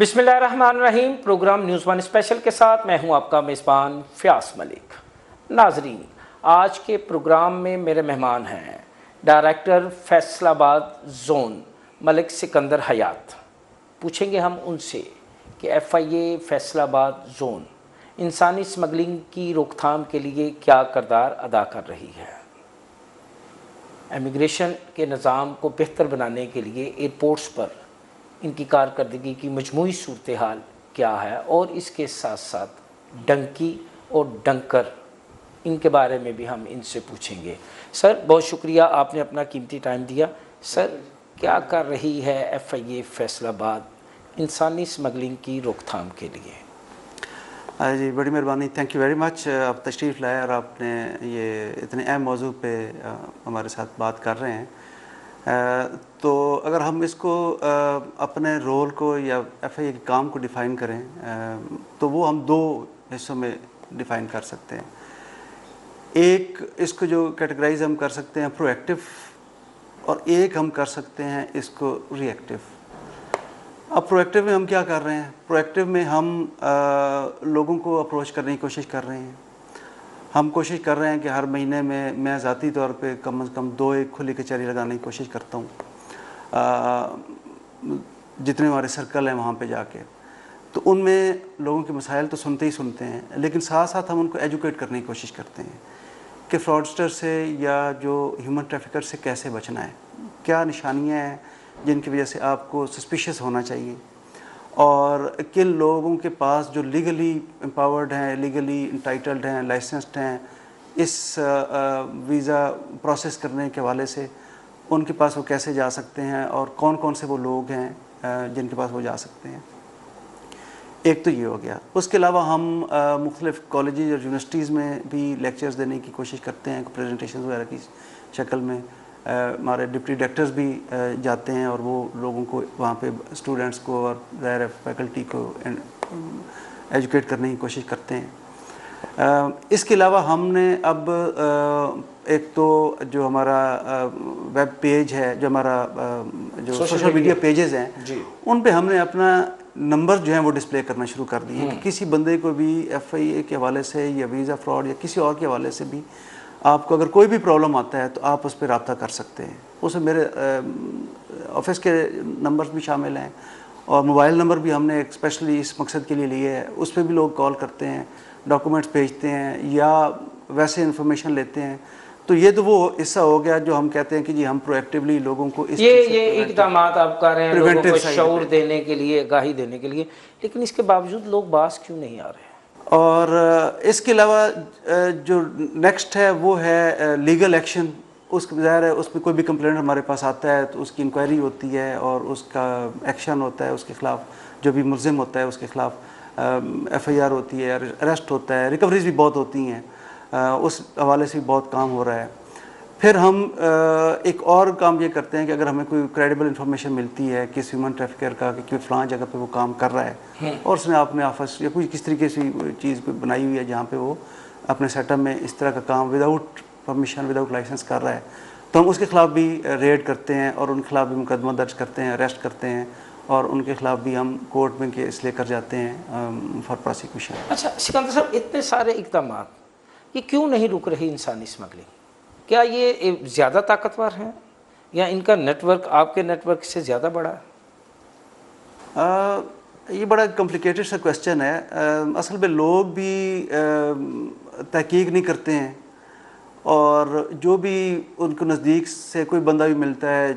बिस्मिल्लाहिर्रहमानिर्रहीम। Programme news one special के साथ मैं हूं आपका मेज़बान फ़याज़ मलिक। नाजरीन, आज के प्रोग्राम में मेरे मेहमान हैं डायरेक्टर फैसलाबाद जोन मलिक सिकंदर हयात। पूछेंगे हम उनसे कि FIA फैसलाबाद जोन इंसानी स्मगलिंग की रोकथाम के लिए क्या किरदार अदा कर रही है, इमिग्रेशन के निज़ाम को बेहतर बनाने के लिए एयरपोर्ट्स पर इनकी कारकर्दगी की मजमूई सूरत हाल क्या है, और इसके साथ साथ डंकी और डंकर इनके बारे में भी हम इनसे पूछेंगे। सर, बहुत शुक्रिया, आपने अपना कीमती टाइम दिया। सर, क्या कर रही है FIA फैसलाबाद इंसानी स्मगलिंग की रोकथाम के लिए? जी, बड़ी मेहरबानी, थैंक यू वेरी मच। आप तशरीफ़ लाए और आपने ये इतने अहम मौजू पे हमारे साथ बात कर रहे हैं। तो अगर हम इसको अपने रोल को या FIA के काम को डिफ़ाइन करें तो वो हम दो हिस्सों में डिफ़ाइन कर सकते हैं। एक इसको जो कैटेगराइज हम कर सकते हैं प्रोएक्टिव, और एक हम कर सकते हैं इसको रिएक्टिव। अब प्रोएक्टिव में हम क्या कर रहे हैं? प्रोएक्टिव में हम लोगों को अप्रोच करने की कोशिश कर रहे हैं। हम कोशिश कर रहे हैं कि हर महीने में मैं ज़ाती तौर पे कम से कम 2-1 खुली कचहरी लगाने की कोशिश करता हूँ, जितने हमारे सर्कल हैं वहाँ पे जाके। तो उनमें लोगों के मसाइल तो सुनते ही सुनते हैं, लेकिन साथ साथ हम उनको एजुकेट करने की कोशिश करते हैं कि फ्रॉडस्टर से या जो ह्यूमन ट्रैफिकर से कैसे बचना है, क्या निशानियाँ हैं जिनकी वजह से आपको सस्पिशियस होना चाहिए, और किन लोगों के पास जो लीगली एम्पावर्ड हैं, लीगली इंटाइटल्ड हैं, लाइसेंस्ड हैं इस वीज़ा प्रोसेस करने के हवाले से, उनके पास वो कैसे जा सकते हैं और कौन कौन से वो लोग हैं जिनके पास वो जा सकते हैं। एक तो ये हो गया। उसके अलावा हम मुख्तलिफ़ कॉलेजेस और यूनिवर्सिटीज़ में भी लेक्चर्स देने की कोशिश करते हैं, प्रेजेंटेशन वगैरह की शक्ल में। हमारे डिप्टी डायरेक्टर्स भी जाते हैं और वो लोगों को वहाँ पे स्टूडेंट्स को और ज़ाहिर फैकल्टी को एजुकेट करने की कोशिश करते हैं। इसके अलावा हमने अब एक तो जो हमारा वेब पेज है, जो हमारा जो सोशल मीडिया पेजेस हैं, उन पे हमने अपना नंबर जो हैं वो डिस्प्ले करना शुरू कर दिए हैं कि किसी बंदे को भी FIA के हवाले से या वीज़ा फ्रॉड या किसी और के हवाले से भी आपको अगर कोई भी प्रॉब्लम आता है तो आप उस पर रब्ता कर सकते हैं। उसमें मेरे ऑफिस के नंबर्स भी शामिल हैं और मोबाइल नंबर भी हमने स्पेशली इस मकसद के लिए लिए है। उस पर भी लोग कॉल करते हैं, डॉक्यूमेंट्स भेजते हैं या वैसे इंफॉर्मेशन लेते हैं। तो ये तो वो हिस्सा हो गया जो हम कहते हैं कि जी हम प्रोएक्टिवली लोगों को इस ये इक़दाम आप कर रहे हैं लोगों को शऊर देने के लिए, आगाही देने के लिए, लेकिन इसके बावजूद लोग बास क्यों नहीं आ रहे? और इसके अलावा जो नेक्स्ट है वो है लीगल एक्शन। उसके ज़ाहिर है उसमें कोई भी कंप्लेंट हमारे पास आता है तो उसकी इंक्वायरी होती है और उसका एक्शन होता है, उसके ख़िलाफ़ जो भी मुलज़िम होता है उसके ख़िलाफ़ FIR होती है, अरेस्ट होता है, रिकवरीज भी बहुत होती हैं। उस हवाले से भी बहुत काम हो रहा है। फिर हम एक और काम ये करते हैं कि अगर हमें कोई क्रेडिबल इंफॉर्मेशन मिलती है किसी ह्यूमन ट्रैफिकर का कि फ़लाँ जगह पे वो काम कर रहा है और उसने अपने ऑफिस या कोई किस तरीके से चीज़ बनाई हुई है जहाँ पे वो अपने सेटअप में इस तरह का काम विदाउट परमिशन, विदाउट लाइसेंस कर रहा है, तो हम उसके ख़िलाफ़ भी रेड करते हैं और उनके खिलाफ़ भी मुकदमा दर्ज करते हैं, अरेस्ट करते हैं और उनके खिलाफ़ भी हम कोर्ट में केस लेकर जाते हैं फॉर प्रोसिक्यूशन। अच्छा सिकंदर साहब, इतने सारे इक़दाम ये क्यों नहीं रुक रही इंसानी स्मगलिंग? क्या ये ज़्यादा ताकतवर हैं या इनका नेटवर्क आपके नेटवर्क से ज़्यादा बड़ा है? ये बड़ा कॉम्प्लिकेटेड सा क्वेश्चन है। असल में लोग भी तहकीक नहीं करते हैं और जो भी उनको नज़दीक से कोई बंदा भी मिलता है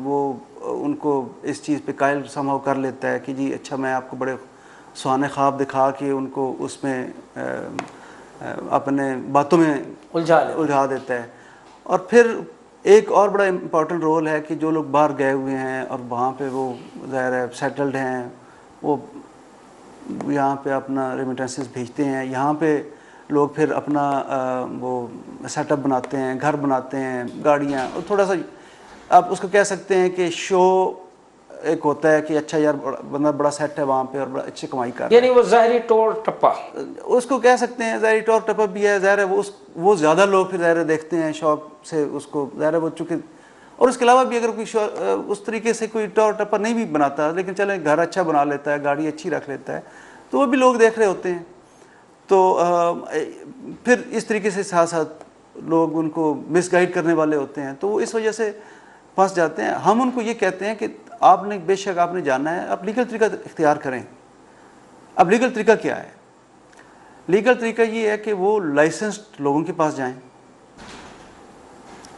वो उनको इस चीज़ पे कायल संभव कर लेता है कि जी अच्छा मैं आपको बड़े सुहाने ख्वाब दिखा के उनको उसमें अपने बातों में उलझा देता है। और फिर एक और बड़ा इम्पॉर्टेंट रोल है कि जो लोग बाहर गए हुए हैं और वहाँ पे वो ज़ाहिर है सेटल्ड हैं, वो यहाँ पे अपना रेमिटेंसेस भेजते हैं, यहाँ पे लोग फिर अपना वो सेटअप बनाते हैं, घर बनाते हैं, गाड़ियाँ, और थोड़ा सा आप उसको कह सकते हैं कि शो एक होता है कि अच्छा यार बंदा बड़ा सेट है वहाँ पे और बड़ा अच्छी कमाई कर रहा है, यानी वो ज़ाहिरी टोर टप्पा उसको कह सकते हैं। ज़ाहिरी टोर टप्पा भी है, ज़ाहिर है वो ज़्यादा लोग फिर ज़ाहिर देखते हैं शौक से उसको। ज़ाहिर है वो चूँकि और उसके अलावा भी अगर कोई उस तरीके से कोई टॉर टप्पर नहीं भी बनाता, लेकिन चले घर अच्छा बना लेता है, गाड़ी अच्छी रख लेता है, तो वो भी लोग देख रहे होते हैं। तो फिर इस तरीके से साथ साथ लोग उनको मिसगाइड करने वाले होते हैं, तो वो इस वजह से फंस जाते हैं। हम उनको ये कहते हैं कि आपने बेशक आपने जाना है, आप लीगल तरीका इख्तियार करें। अब लीगल तरीका क्या है? लीगल तरीका ये है कि वो लाइसेंस्ड लोगों के पास जाएं,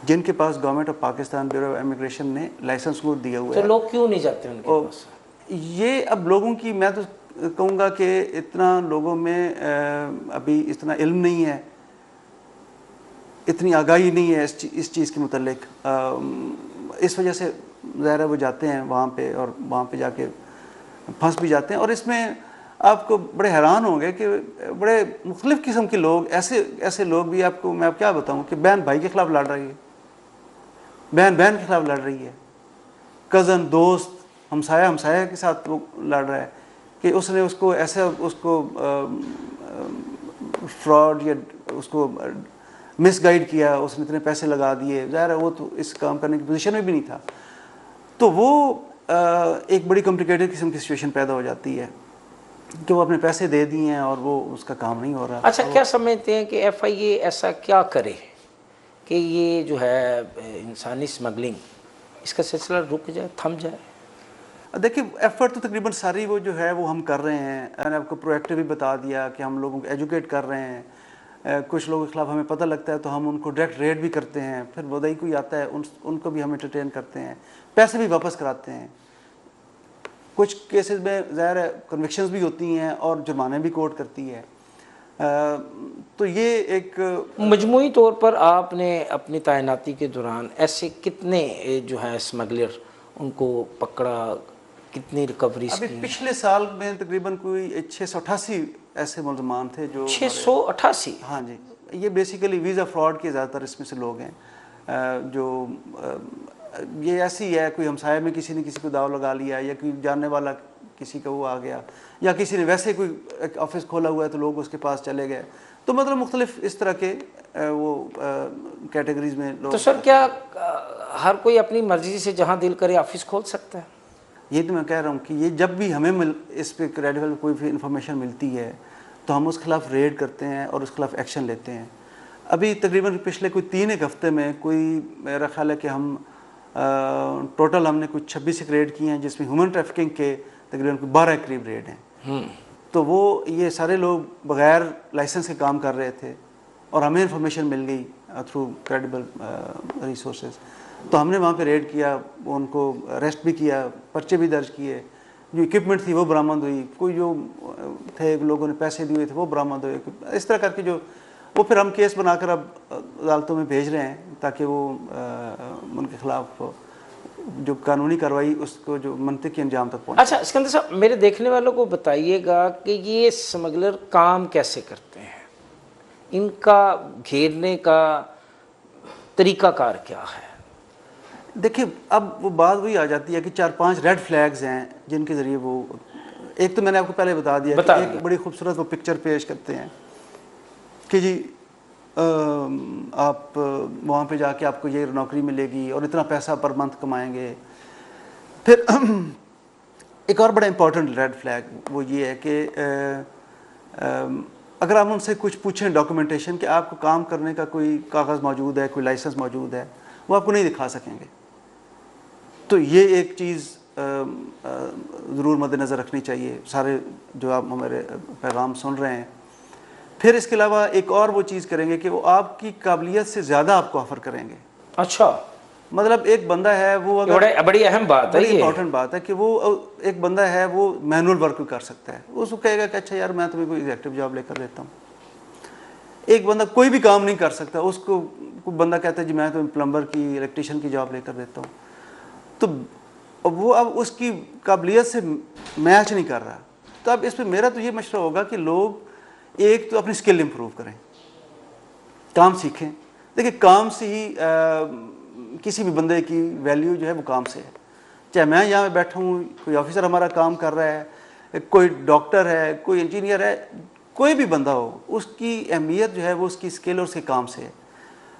जिनके पास government of Pakistan bureau of immigration ने लाइसेंस को दिया हुआ है। तो लोग क्यों नहीं जाते उनके पास? ये अब लोगों की, मैं तो कहूँगा कि इतना लोगों में अभी इतना इल्म नहीं है, इतनी आगाही नहीं है इस चीज़ के मुतल्लिक। इस वजह से ज़ाहिर है वो जाते हैं वहाँ पे, और वहाँ पे जाके फंस भी जाते हैं। और इसमें आपको बड़े हैरान होंगे कि बड़े मुख्तलिफ़ किस्म के लोग, ऐसे लोग भी आपको मैं क्या बताऊँ कि बहन भाई के ख़िलाफ़ लड़ रही है, बहन बहन के ख़िलाफ़ लड़ रही है, कज़न दोस्त हमसाया के साथ वो लड़ रहा है कि उसने उसको ऐसे उसको फ्रॉड या उसको मिसगाइड किया, उसने इतने पैसे लगा दिए। ज़ाहिर है वो तो इस काम करने की पोजीशन में भी नहीं था। तो वो एक बड़ी कॉम्प्लिकेटेड किस्म की सिचुएशन पैदा हो जाती है कि वो अपने पैसे दे दिए हैं और वो उसका काम नहीं हो रहा। अच्छा, क्या समझते हैं कि FIA ऐसा क्या करे कि ये जो है इंसानी स्मगलिंग, इसका सिलसिला रुक जाए, थम जाए? देखिए, एफर्ट तो तकरीबन सारी वो जो है वो हम कर रहे हैं। मैंने आपको प्रोएक्टिव भी बता दिया कि हम लोगों को एजुकेट कर रहे हैं। कुछ लोगों के ख़िलाफ़ हमें पता लगता है तो हम उनको डायरेक्ट रेड भी करते हैं। फिर वदई कोई आता है उनको भी हम एंटरटेन करते हैं, पैसे भी वापस कराते हैं। कुछ केसेस में ज़ाहिर है कन्विक्शंस भी होती हैं और जुर्माने भी कोर्ट करती है। तो ये एक मजमूई तौर पर आपने अपनी तैनाती के दौरान ऐसे कितने जो है स्मगलर उनको पकड़ा, कितनी रिकवरीज अभी की? पिछले साल में तकरीबन कोई 688 ऐसे मुलजमान थे जो 688? हाँ जी, ये बेसिकली वीज़ा फ्रॉड के ज़्यादातर इसमें से लोग हैं। जो ये ऐसी है, कोई हमसाये में किसी ने किसी को दाव लगा लिया, या कोई जानने वाला किसी का वो आ गया, या किसी ने वैसे कोई एक ऑफिस खोला हुआ है तो लोग उसके पास चले गए। तो मतलब मुख्तलिफ इस तरह के वो कैटेगरीज में लोग। तो सर क्या हर कोई अपनी मर्जी से जहाँ दिल करे ऑफिस खोल सकता है? ये तो मैं कह रहा हूँ कि ये जब भी हमें इस पे क्रेडिबल कोई भी इंफॉर्मेशन मिलती है तो हम उस खिलाफ रेड करते हैं और उस खिलाफ एक्शन लेते हैं। अभी तकरीबन पिछले कोई 3-1 हफ्ते में कोई, मेरा ख्याल है कि हम टोटल हमने कुछ 26 रेड किए हैं, जिसमें ह्यूमन ट्रैफिकिंग के तकरीबन 12 करीब रेड हैं। तो वो ये सारे लोग बग़ैर लाइसेंस के काम कर रहे थे और हमें इंफॉर्मेशन मिल गई थ्रू क्रेडिबल रिसोर्सेज। तो हमने वहाँ पे रेड किया, उनको अरेस्ट भी किया, पर्चे भी दर्ज किए, जो इक्विपमेंट थी वो बरामद हुई, कोई जो थे लोगों ने पैसे दिए थे वो बरामद हुए। इस तरह करके जो वो फिर हम केस बनाकर अब अदालतों में भेज रहे हैं ताकि वो उनके खिलाफ जो कानूनी कार्रवाई उसको जो मंतकी अंजाम तक पहुँचे। अच्छा सिकंदर साहब, मेरे देखने वालों को बताइएगा कि ये स्मगलर काम कैसे करते हैं, इनका घेरने का तरीकाकार क्या है? देखिए, अब वो बात वही आ जाती है कि 4-5 रेड फ्लैग्स हैं जिनके ज़रिए वो, एक तो मैंने आपको पहले बता दिया कि एक बड़ी खूबसूरत वो पिक्चर पेश करते हैं कि जी आप वहाँ पे जाके आपको ये नौकरी मिलेगी और इतना पैसा पर मंथ कमाएंगे। फिर एक और बड़ा इम्पोर्टेंट रेड फ्लैग वो ये है कि अगर आप उनसे कुछ पूछें डॉक्यूमेंटेशन कि आपको काम करने का कोई कागज़ मौजूद है, कोई लाइसेंस मौजूद है, वो आपको नहीं दिखा सकेंगे। तो ये एक चीज़ ज़रूर मद्देनज़र रखनी चाहिए सारे जो आप हमारे पैगाम सुन रहे हैं। फिर इसके अलावा एक और वो चीज़ करेंगे कि वो आपकी काबिलियत से ज़्यादा आपको ऑफ़र करेंगे। अच्छा, मतलब एक बंदा है वो, अगर बड़ी अहम बात है, ये इंपॉर्टेंट बात है कि वो एक बंदा है वो मैनुअल वर्क कर सकता है, उसको कहेगा कि अच्छा यार मैं तुम्हें कोई एग्जेक्टिव जॉब लेकर देता हूँ। एक बंदा कोई भी काम नहीं कर सकता, उसको कोई बंदा कहता है जी मैं तुम्हें प्लम्बर की, इलेक्ट्रिशियन की जॉब लेकर देता हूँ, तो वो अब उसकी काबिलियत से मैच नहीं कर रहा। तो अब इस पर मेरा तो ये मशवरा होगा कि लोग एक तो अपनी स्किल इंप्रूव करें, काम सीखें। देखिए, काम से ही किसी भी बंदे की वैल्यू जो है वो काम से है। चाहे मैं यहाँ पे बैठा हूँ, कोई ऑफिसर हमारा काम कर रहा है, कोई डॉक्टर है, कोई इंजीनियर है, कोई भी बंदा हो, उसकी अहमियत जो है वो उसकी स्किल और उसके काम से है।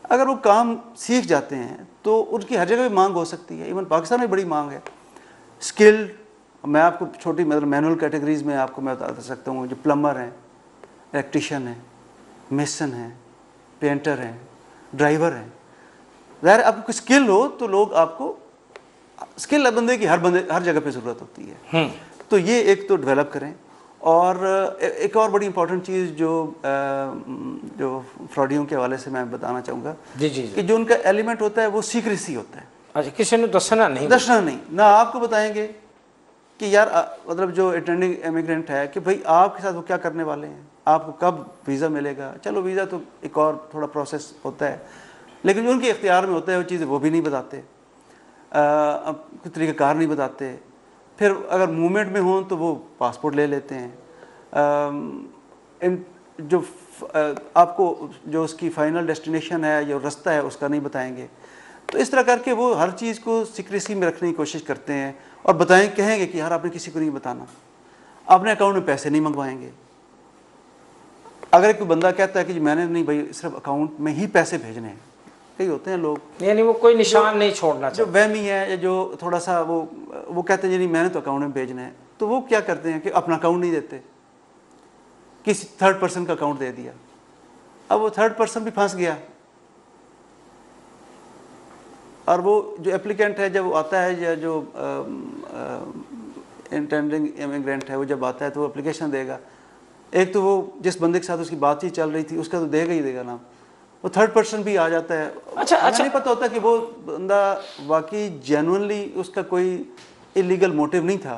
अगर वो काम सीख जाते हैं तो उनकी हर जगह भी मांग हो सकती है। इवन पाकिस्तान में बड़ी मांग है स्किल्ड। मैं आपको छोटी मतलब मैनुअल कैटेगरीज में आपको मैं बता सकता हूँ, जो प्लम्बर हैं, इलेक्ट्रिशियन हैं, मेसन हैं, पेंटर हैं, ड्राइवर हैं। ज़ाहिर आपको कोई स्किल हो तो लोग आपको, स्किल बंदे की हर जगह पे ज़रूरत होती है। तो ये एक तो डेवलप करें। और एक और बड़ी इंपॉर्टेंट चीज़ जो फ्रॉडियों के हवाले से मैं बताना चाहूँगा जी जी कि जो उनका एलिमेंट होता है वो सीक्रेसी होता है। अच्छा, किसी ने दसना नहीं ना आपको बताएंगे कि यार मतलब जो अटेंडिंग इमिग्रेंट है कि भाई आपके साथ वो क्या करने वाले हैं, आपको कब वीज़ा मिलेगा। चलो वीज़ा तो एक और थोड़ा प्रोसेस होता है, लेकिन जो उनके इख्तियार में होता है वो चीज़ें वो भी नहीं बताते, कुछ तरीक़ाकार नहीं बताते। फिर अगर मूवमेंट में हों तो वो पासपोर्ट ले लेते हैं। जो आपको जो उसकी फ़ाइनल डेस्टिनेशन है, जो रास्ता है, उसका नहीं बताएंगे। तो इस तरह करके वो हर चीज़ को सीक्रेसी में रखने की कोशिश करते हैं और कहेंगे कि यार आपने किसी को नहीं बताना, अपने अकाउंट में पैसे नहीं मंगवाएंगे। अगर कोई बंदा कहता है कि मैंने नहीं भाई सिर्फ अकाउंट में ही पैसे भेजने हैं, कई होते हैं लोग, यानी वो कोई निशान नहीं छोड़ना जो वहमी है या जो थोड़ा सा वो कहते हैं जी नहीं मैंने तो अकाउंट में भेजना है। तो वो क्या करते हैं कि अपना अकाउंट नहीं देते, किसी थर्ड पर्सन का अकाउंट दे दिया। अब वो थर्ड पर्सन भी फंस गया और वो जो एप्लीकेंट है जब वो आता है या जो इंटेंडिंग इमिग्रेंट है वो जब आता है तो वो एप्लीकेशन देगा। एक तो वो जिस बंदे के साथ उसकी बातचीत चल रही थी उसका तो देगा ही देगा नाम, वो थर्ड पर्सन भी आ जाता है। अच्छा, नहीं पता होता कि वो बंदा वाकई जेन्युइनली उसका कोई इलीगल मोटिव नहीं था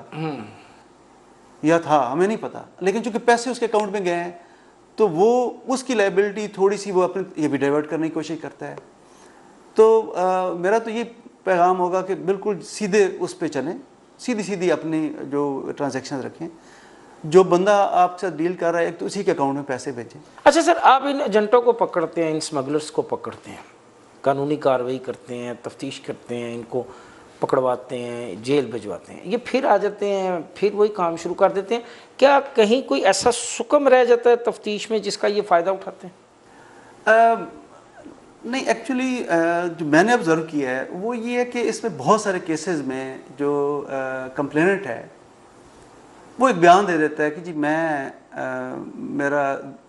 या था, हमें नहीं पता। लेकिन चूंकि पैसे उसके अकाउंट में गए हैं तो वो उसकी लायबिलिटी थोड़ी सी वो अपने ये भी डाइवर्ट करने की कोशिश करता है। तो मेरा तो ये पैगाम होगा कि बिल्कुल सीधे उस पर चलें, सीधी अपनी जो ट्रांजैक्शन रखें। जो बंदा आपसे डील कर रहा है एक तो उसी के अकाउंट में पैसे भेजें। अच्छा सर, आप इन एजेंटों को पकड़ते हैं, इन स्मगलर्स को पकड़ते हैं, कानूनी कार्रवाई करते हैं, तफ्तीश करते हैं, इनको पकड़वाते हैं, जेल भिजवाते हैं, ये फिर आ जाते हैं, फिर वही काम शुरू कर देते हैं। क्या कहीं कोई ऐसा सुकम रह जाता है तफ्तीश में जिसका ये फ़ायदा उठाते हैं? नहीं, एक्चुअली जो मैंने ऑब्ज़र्व किया है वो ये है कि इसमें बहुत सारे केसेस में जो कंप्लेनेंट है वो एक बयान दे देता है कि जी मैं मेरा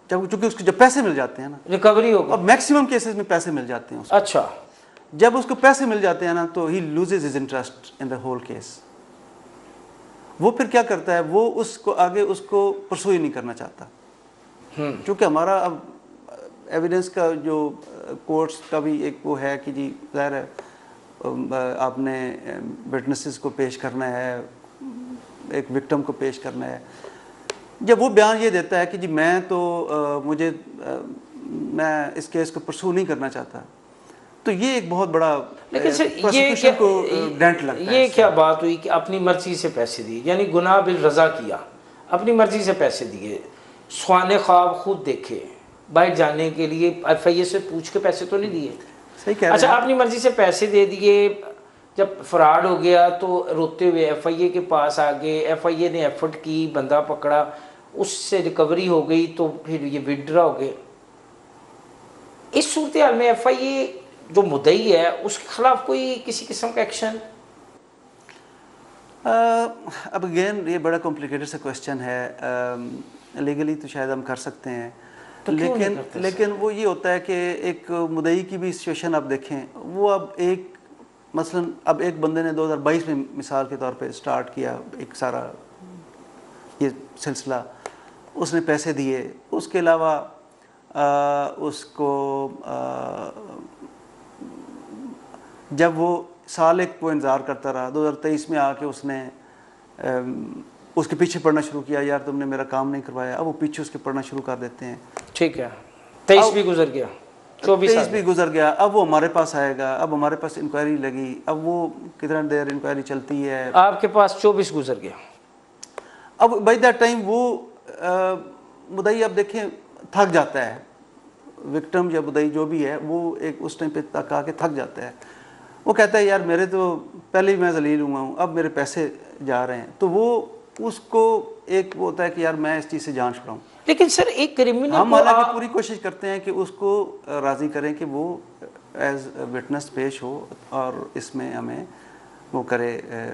चूँकि उसको जब पैसे मिल जाते हैं ना, रिकवरी होगी, और मैक्सिमम केसेस में पैसे मिल जाते हैं उसको। अच्छा, जब उसको पैसे मिल जाते हैं ना तो he loses his interest in the whole case. वो फिर क्या करता है, वो उसको आगे उसको परसू ही नहीं करना चाहता। क्योंकि हमारा अब एविडेंस का जो कोर्ट्स का भी एक वो है कि जी ज़ाहिर है आपने विटनेसेस को पेश करना है, एक विक्टिम को पेश करना है। जब वो बयान ये देता है कि जी मैं तो मैं इस केस को परसू नहीं करना चाहता, तो ये एक बहुत बड़ा लेकिन सर प्रोसिक्यूशन को डेंट लगता है। ये क्या बात हुई कि अपनी मर्जी से पैसे दिए, यानी गुनाह बिल रज़ा किया, अपनी मर्जी से पैसे दिए, स्वाने ख्वाब खुद देखे, बाहर जाने के लिए FIA से पूछ के पैसे तो नहीं दिए। सही कह रहे हैं। अच्छा, अपनी मर्जी से पैसे दे दिए, जब फ्रॉड हो गया तो रोते हुए FIA के पास आ गए, FIA ने एफर्ट की, बंदा पकड़ा, उससे रिकवरी हो गई, तो फिर ये विड्रा हो गए। इस सूरत हाल में FIA जो मुद्दई है उसके खिलाफ कोई किसी किस्म का एक्शन? अब अगेन ये बड़ा कॉम्प्लिकेटेड सा क्वेश्चन है। लीगली तो शायद हम कर सकते हैं, तो लेकिन वो ये होता है कि एक मुद्दई की भी सिचुएशन आप देखें, वो अब मसलन अब एक बंदे ने 2022 में मिसाल के तौर पे स्टार्ट किया एक सारा ये सिलसिला, उसने पैसे दिए, उसके अलावा उसको जब वो साल एक को इंतज़ार करता रहा, 2023 में आके उसने उसके पीछे पढ़ना शुरू किया, यार तुमने मेरा काम नहीं करवाया। अब वो पीछे उसके पढ़ना शुरू कर देते हैं। ठीक है, 23 भी गुजर गया, 24 भी गुजर गया, अब वो हमारे पास आएगा, अब हमारे पास इंक्वायरी लगी, अब वो कितना देर इंक्वायरी चलती है, आपके पास 24 गुजर गया। अब बाय दैट टाइम वो मुद्दई अब देखें थक जाता है, विक्टिम या मुद्दई जो भी है वो एक उस टाइम पे तक आके थक जाता है। वो कहता है यार मेरे तो पहले ही मैं जलील हुआ हूँ, अब मेरे पैसे जा रहे हैं, तो वो उसको एक वो होता है कि यार मैं इस चीज़ से जान छुड़ाऊँ। लेकिन सर एक क्रिमिनल हम हालांकि पूरी कोशिश करते हैं कि उसको राज़ी करें कि वो एज विटनेस पेश हो और इसमें हमें वो करे।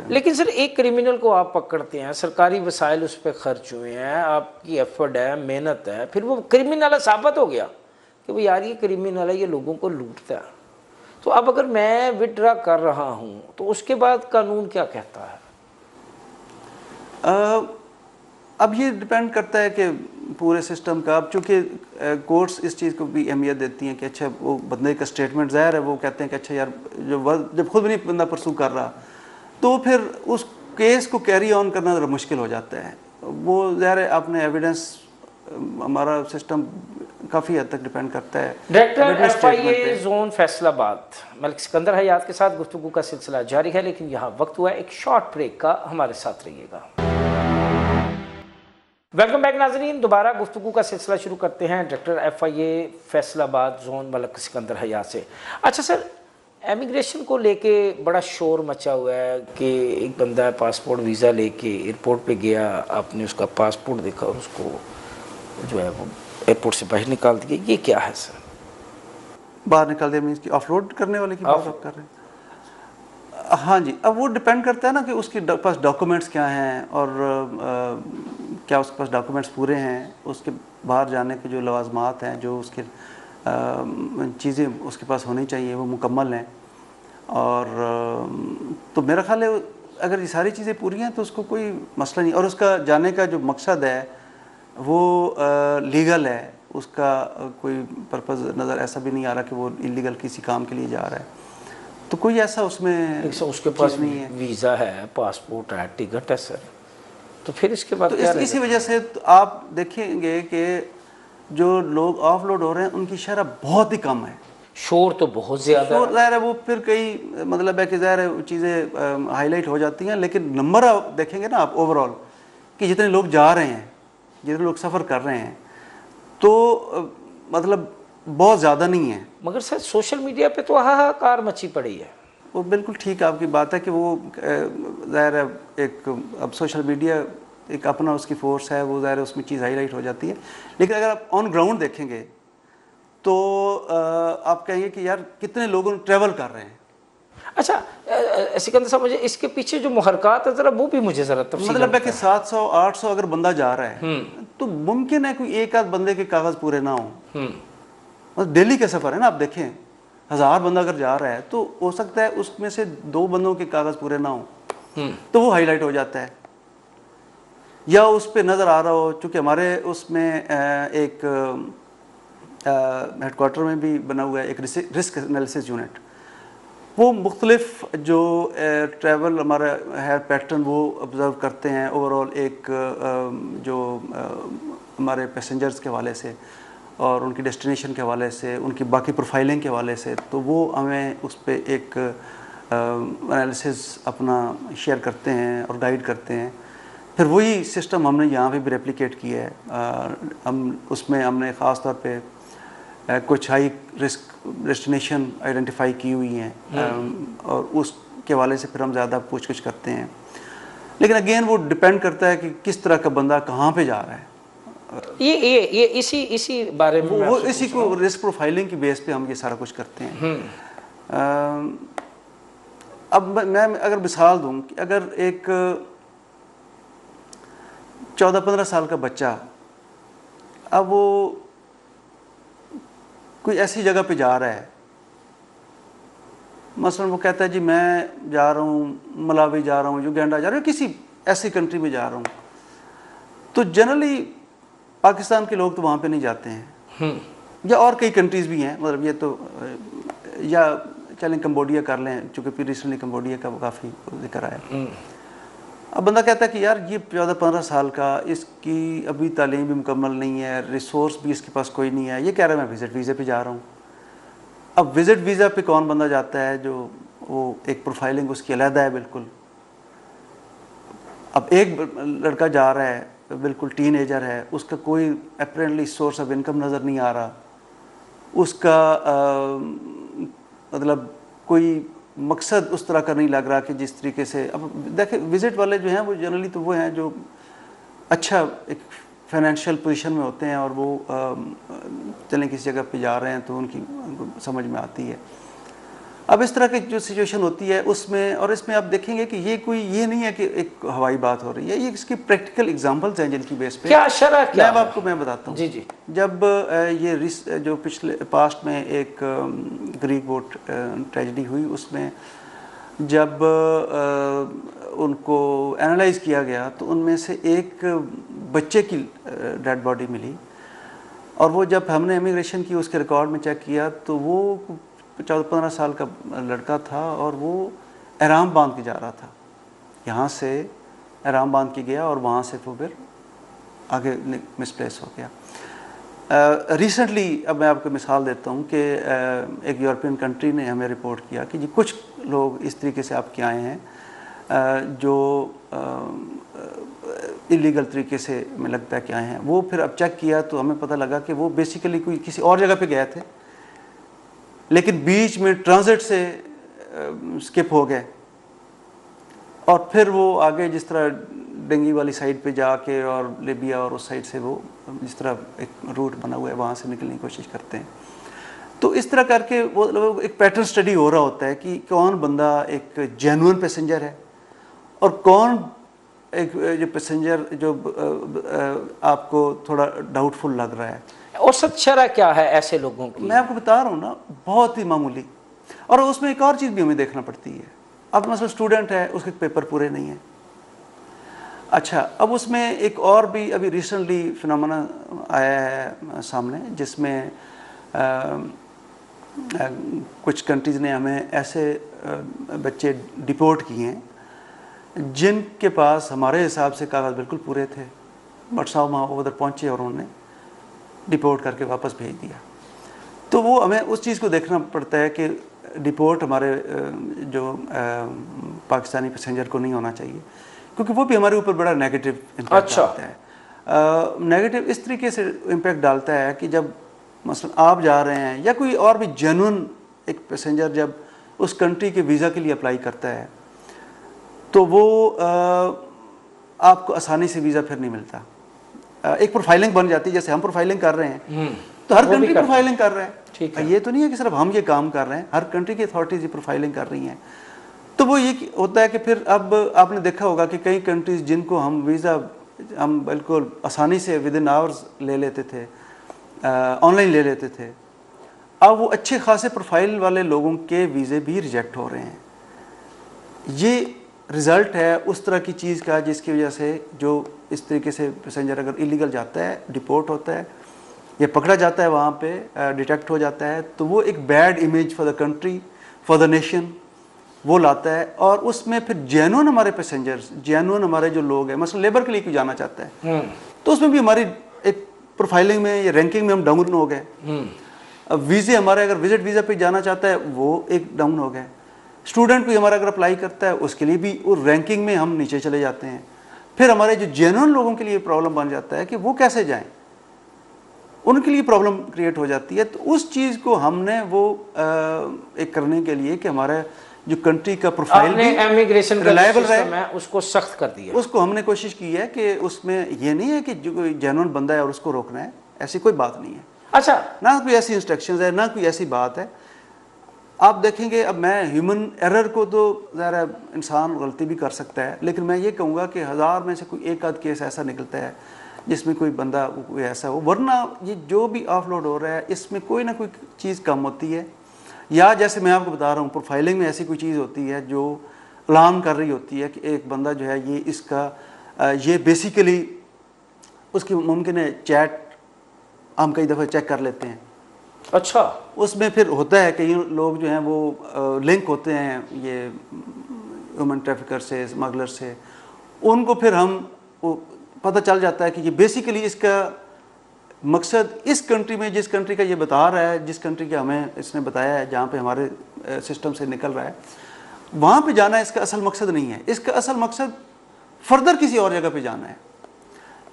लेकिन सर एक क्रिमिनल को आप पकड़ते हैं, सरकारी वसाइल उस पर खर्च हुए हैं, आपकी एफर्ट है, मेहनत है, फिर वो क्रिमिनल साबित हो गया कि भाई यार ये क्रिमिनल है, ये लोगों को लूटता है, तो अब अगर मैं विड्रा कर रहा हूँ तो उसके बाद कानून क्या कहता है? अब ये डिपेंड करता है कि पूरे सिस्टम का, अब चूँकि कोर्ट्स इस चीज़ को भी अहमियत देती हैं कि अच्छा वो बंदे का स्टेटमेंट ज़ाहिर है, वो कहते हैं कि अच्छा यार जब खुद भी नहीं बंदा परसू कर रहा तो फिर उस केस को कैरी ऑन करना ज़रा मुश्किल हो जाता है। वो ज़ाहिर है आपने एविडेंस, हमारा सिस्टम काफ़ी हद तक डिपेंड करता है। Director FIA zone Faisalabad Malik Sikandar Hayat के साथ गुफ्तगू का सिलसिला जारी है, लेकिन यहाँ वक्त हुआ है एक शॉर्ट ब्रेक का, हमारे साथ रहिएगा। वेलकम बैक नाजरीन, दोबारा गुफ्तगू का सिलसिला शुरू करते हैं director FIA Faisalabad zone Malik Sikandar Hayat से। अच्छा सर, एमिग्रेशन को लेके बड़ा शोर मचा हुआ है कि एक बंदा पासपोर्ट वीज़ा लेके एयरपोर्ट पे गया, आपने उसका पासपोर्ट देखा और उसको जो है वो एयरपोर्ट से बाहर निकाल दिया, ये क्या है सर? बाहर निकाल दिया मीन्स कि ऑफलोड करने वाले की बात आप कर रहे हैं? हाँ जी, अब वो डिपेंड करता है ना कि उसके पास डॉक्यूमेंट्स क्या हैं और क्या उसके पास डॉक्यूमेंट्स पूरे हैं, उसके बाहर जाने के जो लवाजमात हैं, जो उसके चीज़ें उसके पास होनी चाहिए वो मुकम्मल हैं। और तो मेरा ख्याल है अगर ये सारी चीज़ें पूरी हैं तो उसको कोई मसला नहीं, और उसका जाने का जो मकसद है वो लीगल है, उसका कोई पर्पज़ नज़र ऐसा भी नहीं आ रहा कि वो इलीगल किसी काम के लिए जा रहा है, तो कोई ऐसा उसमें उसके पास नहीं है, वीज़ा है, पासपोर्ट है, टिकट है सर, तो फिर इसके बाद तो इसी वजह से तो आप देखेंगे कि जो लोग ऑफलोड हो रहे हैं उनकी शरह बहुत ही कम है। शोर तो बहुत ज़्यादा है, ज़ाहिर है वो फिर कई मतलब है कि ज़ाहिर है चीज़ें हाईलाइट हो जाती हैं, लेकिन नंबर आप देखेंगे ना आप ओवरऑल कि जितने लोग जा रहे हैं, जितने लोग सफ़र कर रहे हैं, तो मतलब बहुत ज़्यादा नहीं है। मगर सर सोशल मीडिया पे तो हाहाकार मची पड़ी है। वो बिल्कुल ठीक आपकी बात है कि वो ज़ाहिर है एक अब सोशल मीडिया एक अपना उसकी फोर्स है, वो ज़ाहिर है उसमें चीज़ हाईलाइट हो जाती है, लेकिन अगर आप ऑन ग्राउंड देखेंगे तो आप कहेंगे कि यार कितने लोग ट्रैवल कर रहे हैं। अच्छा सिकंदर साहब, मुझे इसके पीछे जो मुहरकात है ज़रा वो भी मुझे ज़रा तफसील मतलब है कि 700-800 अगर बंदा जा रहा है तो मुमकिन है कोई एक आध बंदे के कागज़ पूरे ना हो। मतलब डेली का सफ़र है ना, आप देखें 1000 बंदा अगर जा रहा है तो हो सकता है उसमें से 2 बंदों के कागज़ पूरे ना हो, तो वो हाईलाइट हो जाता है या उस पर नज़र आ रहा हो। चूँकि हमारे उसमें एक हेडक्वार्टर में भी बना हुआ है एक रिस्क एनालिसिस यूनिट, वो मुख्तलिफ जो ट्रैवल हमारा है पैटर्न वो ऑब्ज़र्व करते हैं ओवरऑल एक जो हमारे पैसेंजर्स के हवाले से और उनकी डेस्टिनेशन के हवाले से, उनकी बाकी प्रोफाइलिंग के हवाले से, तो वो हमें उस पर एक एनालिसिस अपना शेयर करते हैं और गाइड करते हैं। फिर वही सिस्टम हमने यहाँ पे भी रेप्लिकेट किया है। हम उसमें हमने ख़ास तौर पे कुछ हाई रिस्क डेस्टिनेशन आइडेंटिफाई की हुई हैं और उसके हवाले से फिर हम ज़्यादा पूछ-कुछ करते हैं। लेकिन अगेन वो डिपेंड करता है कि किस तरह का बंदा कहाँ पे जा रहा है। ये इसी बारे में वो इसी को रिस्क प्रोफाइलिंग की बेस पे हम ये सारा कुछ करते हैं। अब मैं अगर मिसाल दूँ कि अगर एक 14-15 साल का बच्चा अब वो कोई ऐसी जगह पे जा रहा है, मसलन वो कहता है जी मैं जा रहा हूँ मलावी जा रहा हूँ, युगांडा जा रहा हूँ, किसी ऐसी कंट्री में जा रहा हूँ, तो जनरली पाकिस्तान के लोग तो वहाँ पे नहीं जाते हैं या और कई कंट्रीज़ भी हैं, मतलब ये तो या चलें कंबोडिया कर लें, चूँकि फिर रिसेंटली कंबोडिया का काफ़ी जिक्र आया। अब बंदा कहता है कि यार ये 14-15 साल का, इसकी अभी तालीम भी मुकम्मल नहीं है, रिसोर्स भी इसके पास कोई नहीं है, ये कह रहा है मैं विज़िट वीज़ा पे जा रहा हूँ। अब विज़िट वीज़ा पे कौन बंदा जाता है जो वो एक प्रोफाइलिंग उसकी अलहदा है बिल्कुल। अब एक लड़का जा रहा है बिल्कुल टीनेजर है, उसका कोई अपेरेंटली सोर्स ऑफ इनकम नज़र नहीं आ रहा, उसका मतलब कोई मकसद उस तरह का नहीं लग रहा कि जिस तरीके से। अब देखें विज़िट वाले जो हैं वो जनरली तो वो हैं जो अच्छा एक फाइनेंशियल पोजीशन में होते हैं और वो चलें किसी जगह पे जा रहे हैं तो उनको समझ में आती है। अब इस तरह की जो सिचुएशन होती है उसमें, और इसमें आप देखेंगे कि ये नहीं है कि एक हवाई बात हो रही है, ये इसकी प्रैक्टिकल एग्जांपल्स हैं जिनकी बेस पे क्या शरह क्या मैं है? आपको मैं बताता हूँ। जी जी। जब जो पिछले पास्ट में एक ग्रीक बोट ट्रेजेडी हुई, उसमें जब उनको एनालाइज किया गया तो उनमें से एक बच्चे की डेड बॉडी मिली, और वो जब हमने इमिग्रेशन की उसके रिकॉर्ड में चेक किया तो वो 14-15 साल का लड़का था, और वो एहराम बांध के जा रहा था, यहाँ से एहराम बांध के गया और वहाँ से वो फिर आगे मिसप्लेस हो गया। रिसेंटली अब मैं आपको मिसाल देता हूँ कि एक यूरोपियन कंट्री ने हमें रिपोर्ट किया कि जी कुछ लोग इस तरीके से आपके आए हैं जो इलीगल तरीके से में लगता है कि आए हैं। वो फिर अब चेक किया तो हमें पता लगा कि वो बेसिकली कोई किसी और जगह पे गए थे, लेकिन बीच में ट्रांजिट से स्किप हो गए, और फिर वो आगे जिस तरह डेंगी वाली साइड पे जाके और लिबिया और उस साइड से वो जिस तरह एक रूट बना हुआ है वहाँ से निकलने की कोशिश करते हैं। तो इस तरह करके वो एक पैटर्न स्टडी हो रहा होता है कि कौन बंदा एक जेन्युइन पैसेंजर है और कौन एक जो पैसेंजर जो आपको थोड़ा डाउटफुल लग रहा है। औसत शरह क्या है ऐसे लोगों की? मैं आपको बता रहा हूँ ना, बहुत ही मामूली। और उसमें एक और चीज़ भी हमें देखना पड़ती है। अब मतलब स्टूडेंट है, उसके पेपर पूरे नहीं है, अच्छा, अब उसमें एक और भी अभी रिसेंटली फिनोमेना आया है सामने, जिसमें कुछ कंट्रीज़ ने हमें ऐसे बच्चे डिपोर्ट किए हैं जिनके पास हमारे हिसाब से कागज़ बिल्कुल पूरे थे, बट साहब वहाँ उधर पहुँचे और उन्होंने डिपोर्ट करके वापस भेज दिया। तो वो हमें उस चीज़ को देखना पड़ता है कि डिपोर्ट हमारे जो पाकिस्तानी पैसेंजर को नहीं होना चाहिए, क्योंकि वो भी हमारे ऊपर बड़ा नेगेटिव इम्पैक्ट डालता है। नेगेटिव इस तरीके से इम्पैक्ट डालता है कि जब मसलन आप जा रहे हैं या कोई और भी जेन्युइन एक पैसेंजर जब उस कंट्री के वीज़ा के लिए अप्लाई करता है तो वो आपको आसानी से वीज़ा फिर नहीं मिलता। एक प्रोफाइलिंग बन जाती है, जैसे हम प्रोफाइलिंग कर रहे हैं तो हर कंट्री प्रोफाइलिंग कर रहे हैं। ये तो नहीं है कि सिर्फ हम ये काम कर रहे हैं, हर कंट्री की अथॉरिटीज़ ये प्रोफाइलिंग कर रही हैं। तो वो ये होता है कि फिर अब आपने देखा होगा कि कई कंट्रीज़ जिनको हम वीज़ा हम बिल्कुल आसानी से विद इन आवर्स ले लेते थे, ऑनलाइन ले लेते थे, अब वो अच्छे खासे प्रोफाइल वाले लोगों के वीज़े भी रिजेक्ट हो रहे हैं। ये रिज़ल्ट है उस तरह की चीज़ का जिसकी वजह से जो इस तरीके से पैसेंजर अगर इलीगल जाता है, डिपोर्ट होता है या पकड़ा जाता है, वहाँ पे डिटेक्ट हो जाता है, तो वो एक bad image for the country, for the nation वो लाता है। और उसमें फिर जेन्युइन हमारे पैसेंजर्स, जेन्युइन हमारे जो लोग हैं, मतलब लेबर के लिए कोई जाना चाहता है तो उसमें भी हमारी एक प्रोफाइलिंग में या रैंकिंग में हम डाउन हो गए। अब वीज़े हमारे अगर विजिट वीज़ा पे जाना चाहता है वो एक डाउन हो गए। स्टूडेंट भी हमारा अगर अप्लाई करता है उसके लिए भी वो रैंकिंग में हम नीचे चले जाते हैं। फिर हमारे जो जेन्युइन लोगों के लिए प्रॉब्लम बन जाता है कि वो कैसे जाएं, उनके लिए प्रॉब्लम क्रिएट हो जाती है। तो उस चीज़ को हमने वो एक करने के लिए कि हमारा जो कंट्री का प्रोफाइल भी इमिग्रेशन रिलायबल रहे, उसको सख्त कर दिया। उसको हमने कोशिश की है कि उसमें ये नहीं है कि जो कोई जेन्युइन बंदा है और उसको रोकना है, ऐसी कोई बात नहीं है। अच्छा, ना कोई ऐसी इंस्ट्रक्शंस है, ना कोई ऐसी बात है। आप देखेंगे, अब मैं ह्यूमन एरर को तो ज़रा इंसान गलती भी कर सकता है, लेकिन मैं ये कहूँगा कि 1000 में से कोई एक आध केस ऐसा निकलता है जिसमें कोई बंदा कोई ऐसा हो, वरना ये जो भी ऑफलोड हो रहा है इसमें कोई ना कोई चीज़ कम होती है। या जैसे मैं आपको बता रहा हूँ, प्रोफाइलिंग में ऐसी कोई चीज़ होती है जो अलार्म कर रही होती है कि एक बंदा जो है ये इसका ये बेसिकली उसकी मुमकिन है चैट हम कई दफ़ा चेक कर लेते हैं। अच्छा, उसमें फिर होता है कई लोग जो हैं वो लिंक होते हैं ये ह्यूमन ट्रैफिकर से, स्मगलर से, उनको फिर हम वो पता चल जाता है कि ये बेसिकली इसका मकसद इस कंट्री में, जिस कंट्री का ये बता रहा है, जिस कंट्री का हमें इसने बताया है जहाँ पे हमारे सिस्टम से निकल रहा है, वहाँ पे जाना इसका असल मकसद नहीं है। इसका असल मकसद फर्दर किसी और जगह पे जाना है।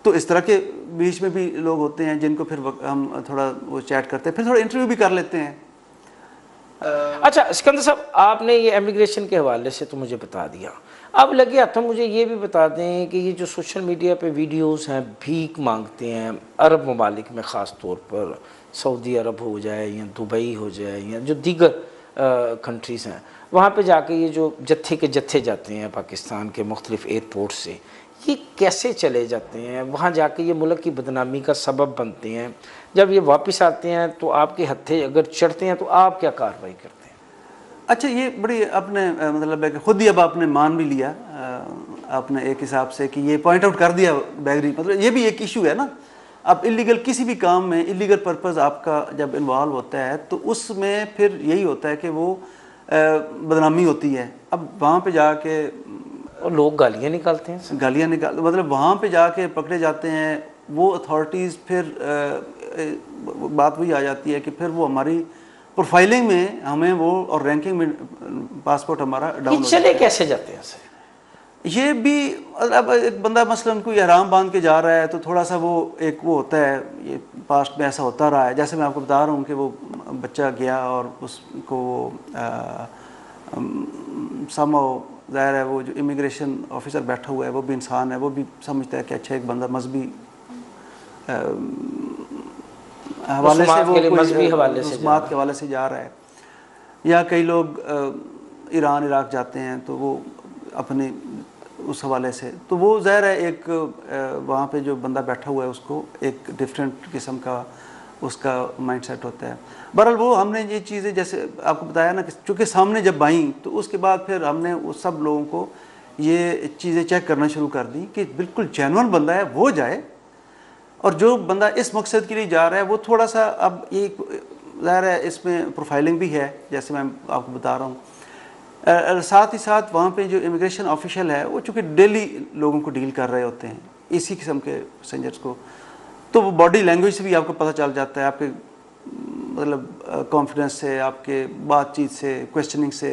तो इस तरह के बीच में भी लोग होते हैं जिनको फिर हम थोड़ा वो चैट करते हैं, फिर थोड़ा इंटरव्यू भी कर लेते हैं। अच्छा सिकंदर साहब, आपने ये इमिग्रेशन के हवाले से तो मुझे बता दिया, अब लगे हाथों मुझे ये भी बता दें कि ये जो सोशल मीडिया पे वीडियोस हैं भीख मांगते हैं अरब ममालिक में, ख़ास तौर पर सऊदी अरब हो जाए या दुबई हो जाए या जो दीगर कंट्रीज़ हैं, वहाँ पे जाके ये जो जत्थे के जत्थे जाते हैं पाकिस्तान के मुख्तलिफ एयरपोर्ट से, ये कैसे चले जाते हैं? वहाँ जाके ये मुल्क की बदनामी का सबब बनते हैं। जब ये वापस आते हैं तो आपके हत्थे अगर चढ़ते हैं तो आप क्या कार्रवाई करते हैं? अच्छा, ये बड़ी आपने मतलब है कि खुद ही अब आपने मान भी लिया आपने एक हिसाब से कि ये पॉइंट आउट कर दिया बैगरी, मतलब ये भी एक इशू है ना। अब इलीगल किसी भी काम में इलीगल पर्पस आपका जब इन्वॉल्व होता है तो उसमें फिर यही होता है कि वो बदनामी होती है। अब वहाँ पे जाके और लोग गालियाँ निकालते हैं, गालियाँ निकाल, मतलब वहाँ पे जाके पकड़े जाते हैं वो अथॉरिटीज़, फिर बात वही आ जाती है कि फिर वो हमारी प्रोफाइलिंग में हमें वो और रैंकिंग में पासपोर्ट हमारा डाउन हो चले कैसे जाते हैं सर? ये भी अब एक बंदा मसलन कोई आराम बांध के जा रहा है तो थोड़ा सा वो एक वो होता है, ये पास्ट में ऐसा होता रहा है। जैसे मैं आपको बता रहा हूँ कि वो बच्चा गया और उसको समहाउ ज़ाहिर है वो जो इमिग्रेशन ऑफिसर बैठा हुआ है वो भी इंसान है, वो भी समझता है कि अच्छा एक बंदा मजहबी हवाले से वो मजहबी हवाले से के हवाले से जा रहा है। या कई लोग ईरान इराक जाते हैं तो वो अपने उस हवाले से, तो वो ज़ाहिर है एक वहाँ पे जो बंदा बैठा हुआ है उसको एक डिफरेंट किस्म का उसका माइंडसेट होता है। बहरहाल वो हमने ये चीज़ें जैसे आपको बताया ना कि चूँकि सामने जब आई तो उसके बाद फिर हमने उस सब लोगों को ये चीज़ें चेक करना शुरू कर दी कि बिल्कुल जेन्युइन बंदा है वो जाए, और जो बंदा इस मकसद के लिए जा रहा है वो थोड़ा सा, अब ये ज़ाहिर है इसमें प्रोफाइलिंग भी है जैसे मैं आपको बता रहा हूँ। साथ ही साथ वहाँ पे जो इमिग्रेशन ऑफिशियल है वो चूँकि डेली लोगों को डील कर रहे होते हैं इसी किस्म के पैसेंजर्स को, तो वो बॉडी लैंग्वेज से भी आपको पता चल जाता है, आपके मतलब कॉन्फिडेंस से, आपके बातचीत से, क्वेश्चनिंग से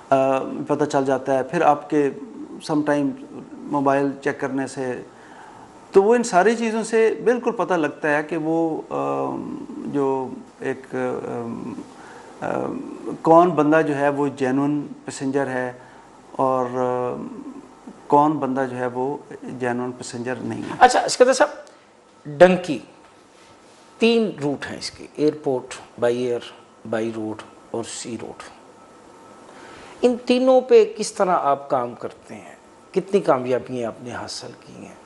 पता चल जाता है, फिर आपके समटाइम मोबाइल चेक करने से, तो वो इन सारी चीज़ों से बिल्कुल पता लगता है कि वो जो एक कौन बंदा जो है वो जेन्युइन पैसेंजर है और कौन बंदा जो है वो जेन्युइन पैसेंजर नहीं है। अच्छा इसका साहब, डंकी 3 रूट हैं इसके, airport, by air, by road और सी रोड। इन तीनों पे किस तरह आप काम करते हैं? कितनी कामयाबियाँ आपने हासिल की हैं?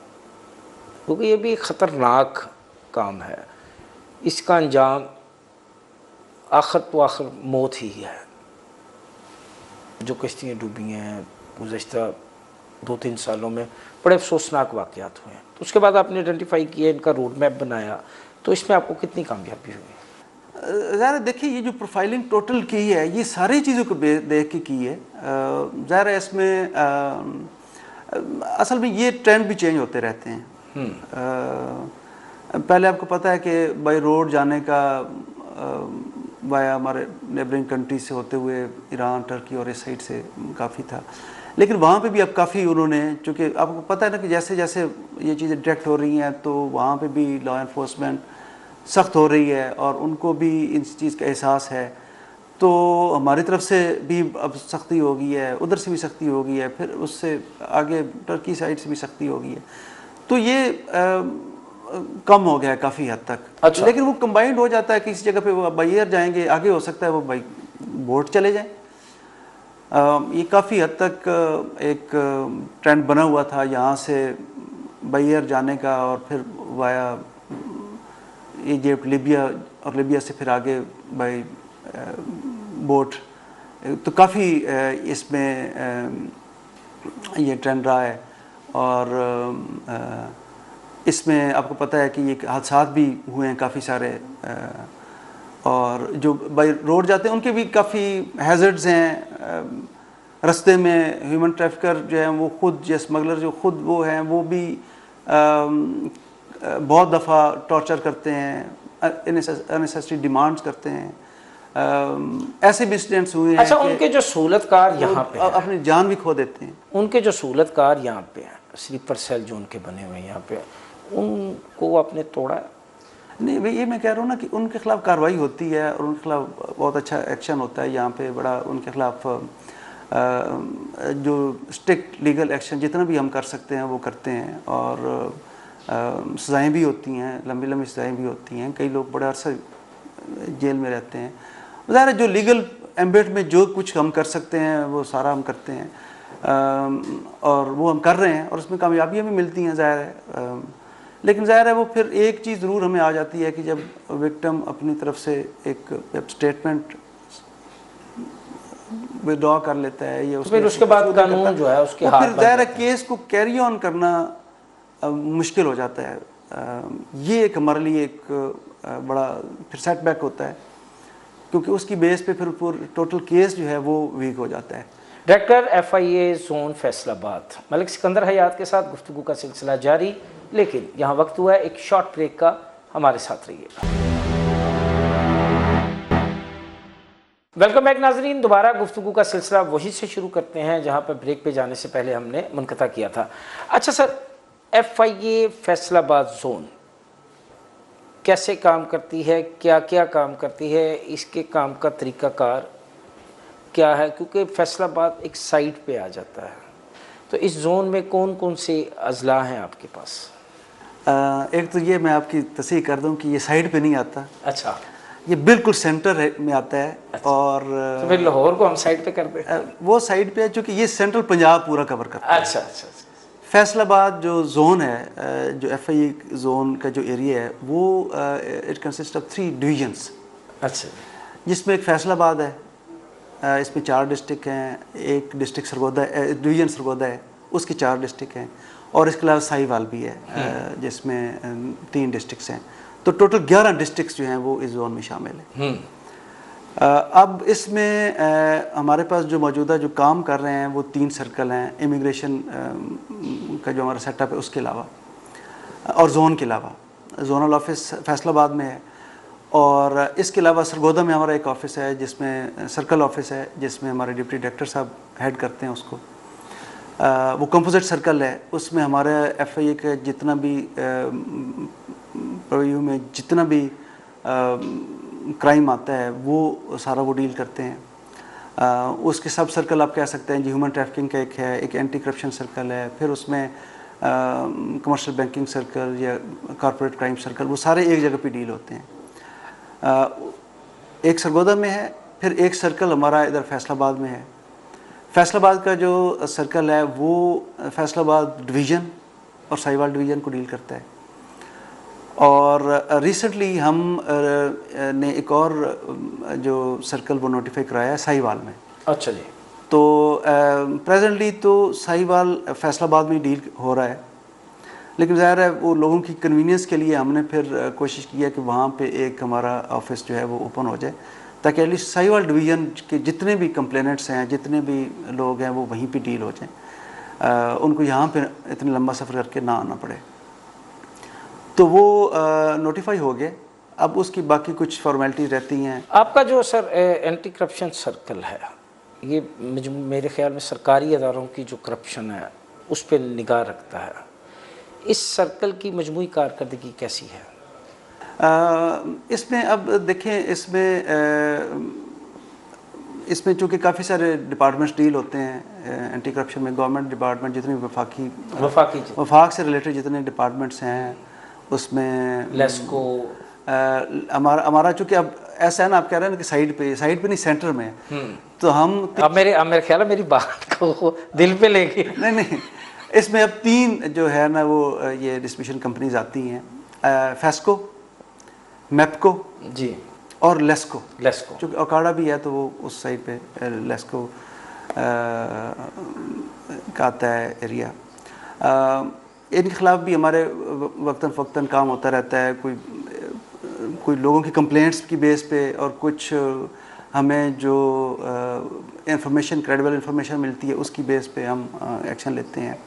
क्योंकि ये भी एक ख़तरनाक काम है, इसका अंजाम आखिर तो आखिर मौत ही है। जो कश्तियाँ डूबी हैं गुज़श्ता 2-3 सालों में बड़े अफसोसनाक वाक़यात हुए हैं, तो उसके बाद आपने आइडेंटिफाई किया, इनका रोड मैप बनाया, तो इसमें आपको कितनी कामयाबी हुई? ज़ाहिर देखिए ये जो प्रोफाइलिंग टोटल की है ये सारी चीज़ों को देख के की है। ज़ाहिर है इसमें असल में ये ट्रेंड भी चेंज होते रहते हैं। पहले आपको पता है कि बाई रोड जाने का वाया हमारे नेबरिंग कंट्री से होते हुए ईरान, टर्की और इस साइड से काफ़ी था, लेकिन वहाँ पे भी अब काफ़ी उन्होंने, चूँकि आपको पता है ना कि जैसे जैसे ये चीज़ें डायरेक्ट हो रही हैं तो वहाँ पे भी लॉ एनफोर्समेंट सख्त हो रही है और उनको भी इस चीज़ का एहसास है, तो हमारी तरफ से भी अब सख्ती हो गई है, उधर से भी सख्ती हो गई है, फिर उससे आगे टर्की साइड से भी सख्ती हो गई है, तो ये कम हो गया है काफ़ी हद तक। अच्छा। लेकिन वो कंबाइंड हो जाता है, किसी जगह पे वो बाई एयर जाएंगे, आगे हो सकता है वो बाई बोट चले जाएं। ये काफ़ी हद तक एक ट्रेंड बना हुआ था यहाँ से बाई एयर जाने का और फिर वाया इजिप्ट, लिबिया और लिबिया से फिर आगे बाई बोट, तो काफ़ी इसमें ये ट्रेंड रहा है। और इसमें आपको पता है कि ये हादसात भी हुए हैं काफ़ी सारे, और जो बाई रोड जाते हैं उनके भी काफ़ी हैज़र्ड्स हैं रास्ते में। ह्यूमन ट्रैफिकर जो है वो खुद, या स्मगलर जो खुद वो हैं, वो भी बहुत दफ़ा टॉर्चर करते हैं, अननेसेसरी डिमांड्स करते हैं। ऐसे भी इंसिडेंट्स हुए हैं। अच्छा, उनके जो सहूलतकार यहाँ पे अपनी जान भी खो देते हैं। उनके जो सहूलतकार यहाँ पे हैं, स्लीपर सेल जो उनके बने हुए हैं यहाँ पे, उनको आपने तोड़ा? नहीं भाई, ये मैं कह रहा हूँ ना कि उनके खिलाफ कार्रवाई होती है और उनके खिलाफ बहुत अच्छा एक्शन होता है यहाँ पे, बड़ा उनके खिलाफ जो स्ट्रिक्ट लीगल एक्शन जितना भी हम कर सकते हैं वो करते हैं, और सज़ाएँ भी होती हैं, लंबी लंबी सज़ाएँ भी होती हैं। कई लोग बड़े अरसा जेल में रहते हैं ज़ाहिर है जो लीगल एम्बिट में जो कुछ हम कर सकते हैं वो सारा हम करते हैं, और वो हम कर रहे हैं और उसमें कामयाबियाँ भी मिलती हैं ज़ाहिर है। लेकिन ज़ाहिर है वो फिर एक चीज़ ज़रूर हमें आ जाती है कि जब विक्टिम अपनी तरफ से एक स्टेटमेंट विड्रॉ कर लेता है या फिर उसके बाद कानून जो है उसके हाथ, फिर ज़ाहिर है केस को कैरी ऑन करना मुश्किल हो जाता है। ये एक हमारे लिए एक बड़ा फिर सेटबैक होता है, क्योंकि उसकी बेस पे फिर टोटल केस जो है वो वीक हो जाता है। Director FIA zone Faisalabad Malik Sikandar Hayat के साथ गुफ्तगू का सिलसिला जारी, लेकिन यहाँ वक्त हुआ है एक शॉर्ट ब्रेक का। हमारे साथ रहिए। वेलकम बैक नाजरीन, दोबारा गुफ्तगू का सिलसिला वही से शुरू करते हैं जहाँ पर ब्रेक पे जाने से पहले हमने मुनक़ता किया था। अच्छा सर, FIA फैसलाबाद जोन कैसे काम करती है, क्या क्या काम करती है, इसके काम का तरीक़ाकार क्या है? क्योंकि फैसलाबाद एक साइट पे आ जाता है, तो इस जोन में कौन कौन से अजला हैं आपके पास? एक तो ये मैं आपकी तस्दीक़ कर दूं कि ये साइड पे नहीं आता। अच्छा, ये बिल्कुल सेंटर में आता है। अच्छा। और तो फिर लाहौर को हम साइड पे कर दें? वो साइड पे है चूँकि ये सेंट्रल पंजाब पूरा कवर करता है। अच्छा अच्छा। फैसलाबाद जो जोन है, जो FIA जोन का जो एरिया है वो इट कंसिस्ट ऑफ 3 डिवीजन्स। अच्छा। जिसमें एक फैसलाबाद है, इसमें 4 डिस्ट्रिक्ट हैं, एक डिस्ट्रिक्ट सरगोदा डिवीज़न सरगोदा है, उसके 4 डिस्ट्रिक्ट हैं, और इसके अलावा साहिवाल भी है जिसमें 3 डिस्ट्रिक्ट्स हैं। तो टोटल 11 डिस्ट्रिक्ट्स जो हैं वो इस जोन में शामिल हैं। अब इसमें हमारे पास जो मौजूदा जो काम कर रहे हैं वो 3 सर्कल हैं, इमिग्रेशन का जो हमारा सेटअप है उसके अलावा, और जोन के अलावा जोनल ऑफिस फैसलाबाद में है, और इसके अलावा सरगोदा में हमारा एक ऑफ़िस है जिसमें सर्कल ऑफिस है, जिसमें हमारे डिप्टी डायरेक्टर साहब हेड करते हैं उसको। वो कंपोजिट सर्कल है, उसमें हमारे FIA के जितना भी प्रीव्यू में जितना भी क्राइम आता है वो सारा वो डील करते हैं। उसके सब सर्कल आप कह सकते हैं जी, ह्यूमन ट्रैफिकिंग का एक है, एक एंटी करप्शन सर्कल है, फिर उसमें कमर्शियल बैंकिंग सर्कल या कॉर्पोरेट क्राइम सर्कल, वो सारे एक जगह पे डील होते हैं। एक सरगोदा में है, फिर एक सर्कल हमारा इधर फैसलाबाद में है। फैसलाबाद का जो सर्कल है वो फैसलाबाद डिवीज़न और साहिवाल डिवीज़न को डील करता है। और रिसेंटली हम ने एक और जो सर्कल वो नोटिफाई कराया है साहिवाल में। अच्छा जी। तो प्रेजेंटली तो साहिवाल फैसलाबाद में डील हो रहा है, लेकिन ज़ाहिर है वो लोगों की कन्वीनियंस के लिए हमने फिर कोशिश की है कि वहाँ पे एक हमारा ऑफिस जो है वो ओपन हो जाए, ताकि एटलीस्ट साहिवाल डिवीज़न के जितने भी कंप्लेनेंट्स हैं, जितने भी लोग हैं वो वहीं पे डील हो जाएं, उनको यहाँ पे इतने लंबा सफ़र करके ना आना पड़े। तो वो नोटिफाई हो गए, अब उसकी बाकी कुछ फॉर्मेलिटीज़ रहती हैं। आपका जो सर एंटी करप्शन सर्कल है, ये मेरे ख्याल में सरकारी अदारों की जो करप्शन है उस पर निगाह रखता है। इस सर्कल की मजमूई कारकर्दगी कैसी है? इसमें अब देखें, इसमें चूँकि काफ़ी सारे डिपार्टमेंट्स डील होते हैं एंटी करप्शन में, गवर्नमेंट डिपार्टमेंट जितनी वफाक से रिलेटेड जितने डिपार्टमेंट्स हैं उसमें लेस्को, हमारा चूँकि अब ऐसा है ना, आप कह रहे हैं कि साइड पे नहीं सेंटर में, तो हम अब मेरे ख्याल है मेरी बात को दिल पे लेके नहीं, इसमें अब 3 जो है ना वो ये डिस्ट्रीब्यूशन कंपनीज आती हैं, फेस्को, मेप्को जी और लेस्को। चूँकि ओकाड़ा भी है तो वो उस साइड पे लेस्को का आता है एरिया। इनके ख़िलाफ़ भी हमारे वक्तन फ़क्तन काम होता रहता है, कोई लोगों की कंप्लेंट्स की बेस पे, और कुछ हमें जो इंफॉर्मेशन क्रेडिबल इंफॉर्मेशन मिलती है उसकी बेस पे हम एक्शन लेते हैं।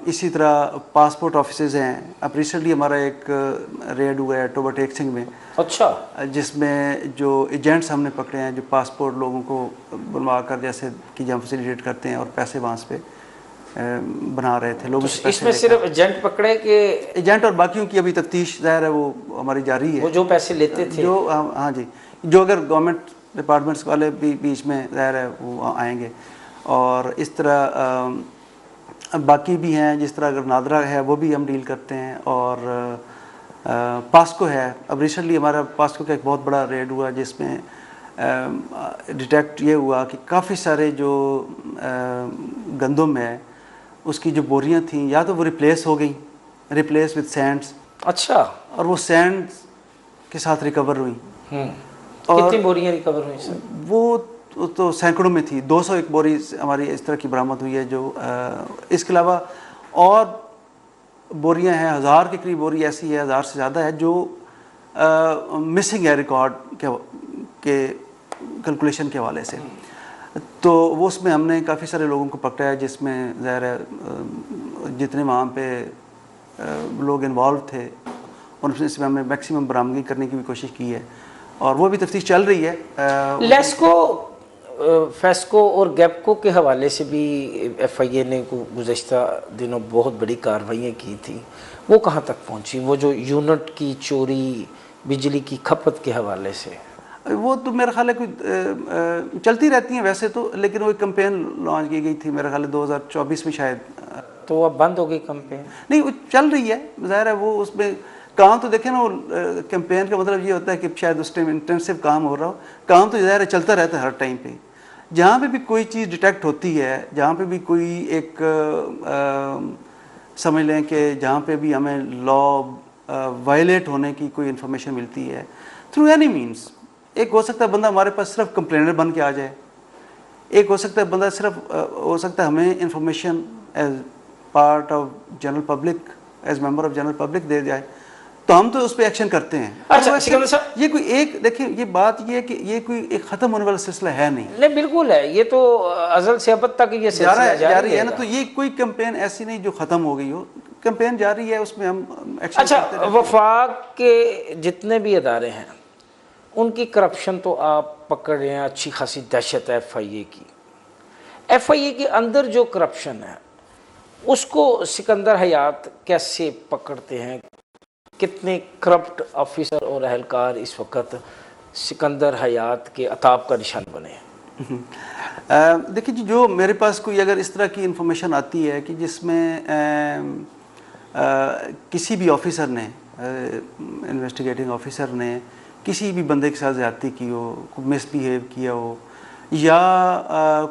इसी तरह पासपोर्ट ऑफिसेज़ हैं। अब रिसेंटली हमारा एक रेड हुआ है टोबा टेक सिंह में। अच्छा। जिसमें जो एजेंट्स हमने पकड़े हैं जो पासपोर्ट लोगों को बनवा कर जैसे कि हम फैसिलिटेट करते हैं और पैसे वहाँ पे बना रहे थे लोग। तो इसमें सिर्फ एजेंट पकड़े के एजेंट और बाकियों की अभी तफ्तीश ज़ाहिर है वो हमारी जारी है। वो जो पैसे लेते थे जो, हाँ जी, जो अगर गवर्नमेंट डिपार्टमेंट्स वाले भी बीच में ज़ाहिर है वो आएंगे, और इस तरह बाकी भी हैं, जिस तरह अगर नादरा है वो भी हम डील करते हैं, और पास्को है। अब रिसेंटली हमारा पास्को का एक बहुत बड़ा रेड हुआ जिसमें डिटेक्ट ये हुआ कि काफ़ी सारे जो गंदम है उसकी जो बोरियां थीं या तो वो रिप्लेस हो गई, रिप्लेस विद सैंड्स। अच्छा। और वो सैंड्स के साथ रिकवर हुई। और कितनी बोरियां रिकवर हुई सर? वो तो सैकड़ों में थी। 201 बोरी हमारी इस तरह की बरामद हुई है। जो इसके अलावा और बोरियां हैं, 1000 के करीब बोरी ऐसी है, 1000 से ज़्यादा है जो मिसिंग है रिकॉर्ड के कैलकुलेशन के हवाले से। तो वो उसमें हमने काफ़ी सारे लोगों को पकड़ा है, जिसमें ज़ाहिर है जितने वहाँ पे लोग इन्वॉल्व थे उनसे हमने मैक्सिमम बरामदगी करने की भी कोशिश की है और वो भी तफ्तीश चल रही है। लेस्को, फेस्को और गैपको के हवाले से भी FIA ने गुज़श्ता दिनों बहुत बड़ी कार्रवाइयाँ की थी, वो कहाँ तक पहुँची? वो जो यूनिट की चोरी, बिजली की खपत के हवाले से, वो तो मेरा ख्याल है कोई चलती रहती हैं वैसे तो, लेकिन वो एक कैंपेन लॉन्च की गई थी मेरा ख्याल है 2024 में शायद। तो अब बंद हो गई कैंपेन? नहीं, वो चल रही है, ज़ाहिर है वो उसमें काम तो देखें ना, वो कैंपेन का मतलब ये होता है कि शायद उस टाइम इंटेंसिव काम हो रहा हो। काम तो ज़ाहिर है चलता रहता है हर टाइम पे। जहाँ पे भी कोई चीज़ डिटेक्ट होती है, जहाँ पे भी कोई एक समझ लें कि जहाँ पे भी हमें लॉ वायलेट होने की कोई इन्फॉर्मेशन मिलती है थ्रू एनी मीन्स, एक हो सकता है बंदा हमारे पास सिर्फ कंप्लेनर बन के आ जाए, एक हो सकता है बंदा सिर्फ हो सकता है हमें information as part of general public, as member of general public दे जाए, तो हम तो उस पर एक्शन करते हैं। अच्छा सिकंदर साहब, ये कोई एक देखिए, ये बात ये है कि ये कोई एक ख़त्म होने वाला सिलसिला है नहीं। नहीं बिल्कुल है, ये तो अज़ल से अब तक ये सिलसिला जारी है ना। तो ये कोई कैंपेन ऐसी नहीं जो ख़त्म हो गई हो, कैंपेन जारी है, उसमें हम एक्शन अच्छा, करते रहते हैं। वफाक के जितने भी अदारे हैं उनकी करप्शन तो आप पकड़ रहे हैं, अच्छी खासी दहशत है FIA की। FIA के अंदर जो करप्शन है उसको सिकंदर हयात कैसे पकड़ते हैं? कितने करप्ट ऑफिसर और अहलकार इस वक्त सिकंदर हयात के अताब का निशान बने हैं? देखिए जी, जो मेरे पास कोई अगर इस तरह की इंफॉर्मेशन आती है कि जिसमें किसी भी ऑफिसर ने, इन्वेस्टिगेटिंग ऑफिसर ने किसी भी बंदे के साथ ज़्यादती की हो, मिसबिहेव किया हो, या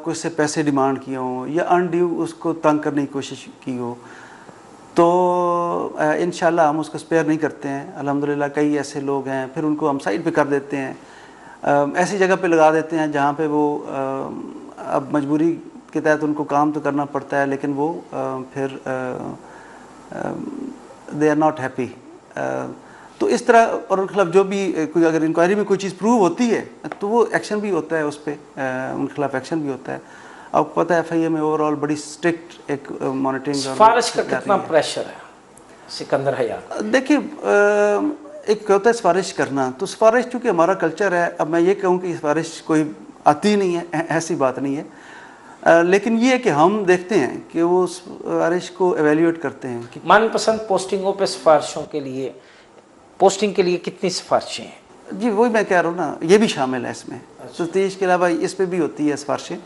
कोई से पैसे डिमांड किए हो, या अनड्यू उसको तंग करने की कोशिश की हो, तो इंशाल्लाह हम उसको स्पेयर नहीं करते हैं। अल्हम्दुलिल्लाह कई ऐसे लोग हैं, फिर उनको हम साइड पे कर देते हैं, ऐसी जगह पे लगा देते हैं जहाँ पे वो अब मजबूरी के तहत उनको काम तो करना पड़ता है, लेकिन वो फिर दे आर नॉट हैप्पी। तो इस तरह, और उनके खिलाफ जो भी कोई अगर इंक्वायरी में कोई चीज़ प्रूव होती है तो वो एक्शन भी होता है, उस पर उनके खिलाफ एक्शन भी होता है। आपको पता है FIA में ओवरऑल बड़ी स्ट्रिक्ट एक मॉनिटरिंग। सिफारिश का कितना प्रेशर है सिकंदर हयात? देखिए, एक होता है सिफारिश करना, तो सिफारिश चूँकि हमारा कल्चर है, अब मैं ये कहूँ कि सिफारिश कोई आती नहीं है, ऐसी बात नहीं है, लेकिन ये है कि हम देखते हैं कि वो सिफारिश को एवेल्यूएट करते हैं कि मनपसंद पोस्टिंगों पे सिफारिशों के लिए, पोस्टिंग के लिए कितनी सिफारिशें हैं? जी वही मैं कह रहा हूँ ना, ये भी शामिल है इसमें। तफ्तीश के अलावा इस पर भी होती है सिफारिशें।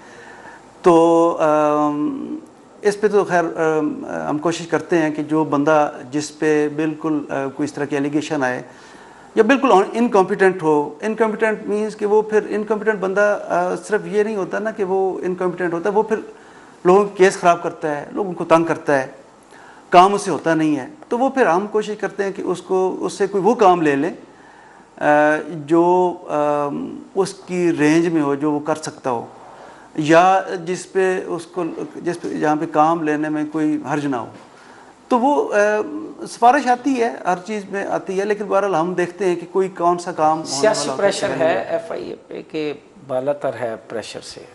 तो इस पे तो खैर हम कोशिश करते हैं कि जो बंदा जिस पे बिल्कुल कोई इस तरह के एलिगेशन आए या बिल्कुल इनकॉम्पिटेंट हो, इनकॉम्पिटेंट मींस कि वो फिर इनकॉम्पिटेंट बंदा सिर्फ ये नहीं होता ना कि वो इनकॉम्पिटेंट होता है, वो फिर लोगों के केस ख़राब करता है, लोगों को तंग करता है, काम उससे होता नहीं है। तो वो फिर हम कोशिश करते हैं कि उसको, उससे कोई वो काम ले लें जो उसकी रेंज में हो, जो वो कर सकता हो, या जिस पे उसको, जिस पे जहाँ पे काम लेने में कोई हर्ज ना हो। तो वो सिफारिश आती है, हर चीज़ में आती है, लेकिन बहरहाल हम देखते हैं कि कोई कौन सा काम सियासी प्रेशर है FIA पे के बालातर है प्रेशर से?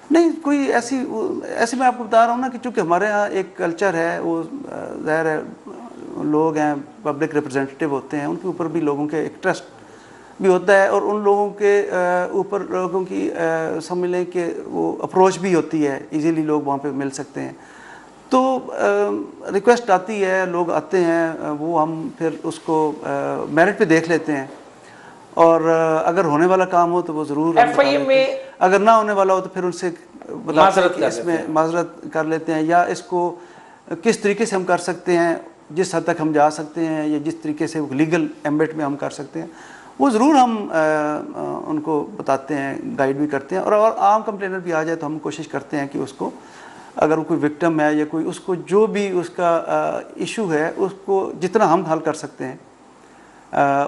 नहीं, कोई ऐसी मैं आपको बता रहा हूँ ना कि चूँकि हमारे यहाँ एक कल्चर है, वो ज़ाहिर है लोग हैं, पब्लिक रिप्रेजेंटेटिव होते हैं, उनके ऊपर भी लोगों के एक ट्रस्ट भी होता है, और उन लोगों के ऊपर लोगों की समझ लें कि वो अप्रोच भी होती है, इजीली लोग वहाँ पे मिल सकते हैं। तो रिक्वेस्ट आती है, लोग आते हैं, वो हम फिर उसको मेरिट पे देख लेते हैं, और अगर होने वाला काम हो तो वो ज़रूर FIA में, अगर ना होने वाला हो तो फिर उनसे इसमें माजरत कर लेते हैं, या इसको किस तरीके से हम कर सकते हैं, जिस हद तक हम जा सकते हैं, या जिस तरीके से लीगल एम्बेट में हम कर सकते हैं, वो ज़रूर हम उनको बताते हैं, गाइड भी करते हैं। और आम कंप्लेनर भी आ जाए तो हम कोशिश करते हैं कि उसको, अगर वो कोई विक्टिम है या कोई, उसको जो भी उसका इशू है उसको जितना हम हल कर सकते हैं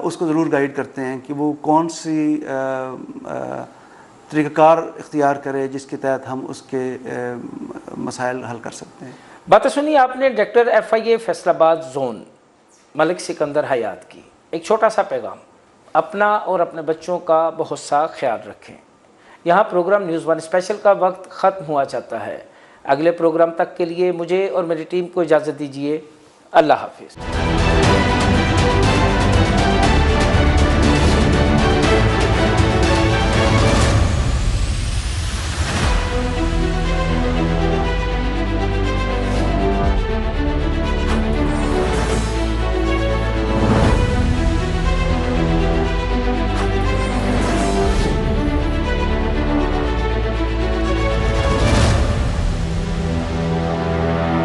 उसको ज़रूर गाइड करते हैं कि वो कौन सी तरीक़ाकार इख्तियार करे जिसके तहत हम उसके मसाइल हल कर सकते हैं। बातें सुनी आपने director FIA Faisalabad zone Malik Sikandar Hayat की। एक छोटा सा पैगाम, अपना और अपने बच्चों का बहुत सा ख्याल रखें। यहाँ प्रोग्राम न्यूज़ 1 स्पेशल का वक्त ख़त्म हुआ जाता है। अगले प्रोग्राम तक के लिए मुझे और मेरी टीम को इजाज़त दीजिए। अल्लाह हाफिज़।